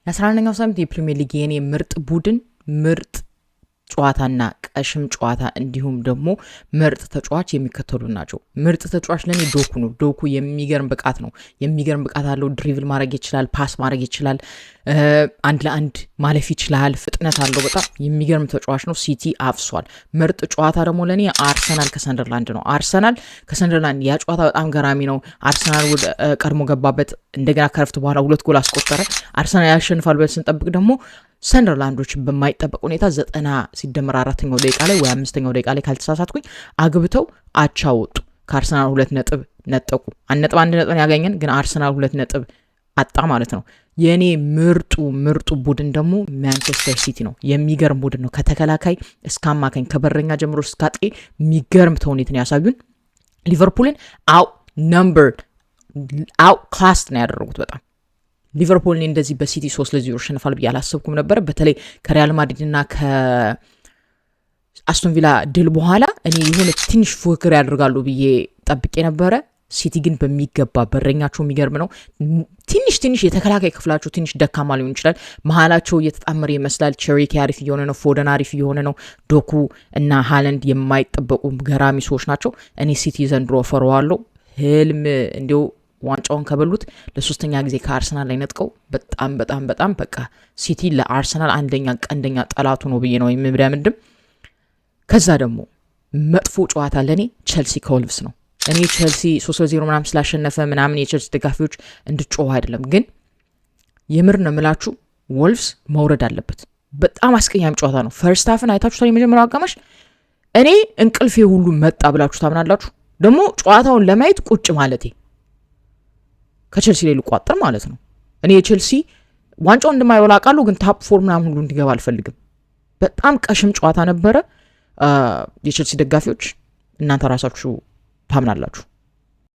የ11ኛው ሳምንት የፕሪሚየር ሊግ የኔ ምርጥ ቡድን ምርጥ ጨዋታና ቀሽም ጨዋታ እንዲሁም ደግሞ ምርጥ ተጫዋች የሚከተሉ ናቸው። ምርጥ ተጫዋች ለኔ ዶኩ ነው። ዶኩ የሚገርም ብቃት ነው። የሚገርም ብቃት አለው። ድሪብል ማድረግ ይችላል፣ ፓስ ማድረግ ይችላል፣ አንድ ለአንድ ማለፍ ይችላል፣ ፍጥነት አለው። በጣም የሚገርም ተጫዋች ነው። ሲቲ አፍሷል። ምርጥ ጨዋታ ደግሞ ለኔ አርሰናል ከሰንደርላንድ ነው። አርሰናል ከሰንደርላንድ ያ ጨዋታ በጣም ገራሚ ነው። አርሰናል ወደ ቀድሞ ገባበት፣ እንደገና ከረፍት በኋላ 2 ጎል አስቆጠረ። አርሰናል ያሸንፋል ብለን ስንጠብቅ ደግሞ ሰንደርላንዶች በማይጠበቅ ሁኔታ 90 ሲደመር 4ኛው ደቂቃ ላይ ወይ 5ኛው ደቂቃ ላይ ካልተሳሳትኩኝ አግብተው አቻ ወጡ። ከአርሰናል 2 ነጥብ ነጠቁ። 1 ነጥብ ያገኘን ግን አርሰናል 2 ነጥብ አጣ ማለት ነው። የኔ ምርጡ ቡድን ደግሞ ማንቸስተር ሲቲ ነው። የሚገርም ቡድን ነው። ከተከላካይ እስከ አማካኝ ከበረኛ ጀምሮ እስከ አጥቂ የሚገርም ተውኔትን ያሳዩን። ሊቨርፑልን አውት ክላስ ነው ያደረጉት በጣም ሊቨርፑል እንደዚህ በሲቲ 3-0 ሸንፋል ብዬ አላሰብኩም ነበር። በተለይ ከሪያል ማድሪድ እና ከአስቶን ቪላ ድል በኋላ እኔ የሆነ ትንሽ ፉክክር ያደርጋሉ ብዬ ጠብቄ ነበረ። ሲቲ ግን በሚገባ በረኛቸው የሚገርም ነው። ትንሽ የተከላካይ ክፍላቸው ትንሽ ደካማ ሊሆን ይችላል። መሀላቸው እየተጣመረ ይመስላል። ቸሪኪ አሪፍ እየሆነ ነው። ፎደን አሪፍ እየሆነ ነው። ዶኩ እና ሃላንድ የማይጠበቁ ገራሚ ሰዎች ናቸው። እኔ ሲቲ ዘንድሮ ፈረዋለሁ። ህልም እንዲሁ ዋንጫውን ከበሉት ለሶስተኛ ጊዜ ከአርሰናል ላይ ነጥቀው በጣም በቃ ሲቲ ለአርሰናል ቀንደኛ ጠላቱ ነው ብዬ ነው የምብዳምድም። ከዛ ደግሞ መጥፎ ጨዋታ ለኔ ቸልሲ ከወልቭስ ነው። እኔ ቸልሲ 3-0 ምናምን ስላሸነፈ ምናምን የቸልሲ ደጋፊዎች እንድትጮሁ አይደለም፣ ግን የምር ነው የምላችሁ ወልቭስ መውረድ አለበት። በጣም አስቀያሚ ጨዋታ ነው። ፈርስት ሃፍን አይታችሁታል። የመጀመሪያው አጋማሽ እኔ እንቅልፌ ሁሉ መጣ ብላችሁ ታምናላችሁ? ደግሞ ጨዋታውን ለማየት ቁጭ ማለቴ ከቸልሲ ላይ ልቋጠር ማለት ነው። እኔ የቸልሲ ዋንጫውን እንደማይበላ አውቃለሁ፣ ግን ታፕ 4 ምናምን ሁሉ እንዲገባ አልፈልግም። በጣም ቀሽም ጨዋታ ነበረ። የቸልሲ ደጋፊዎች እናንተ ራሳችሁ ታምናላችሁ?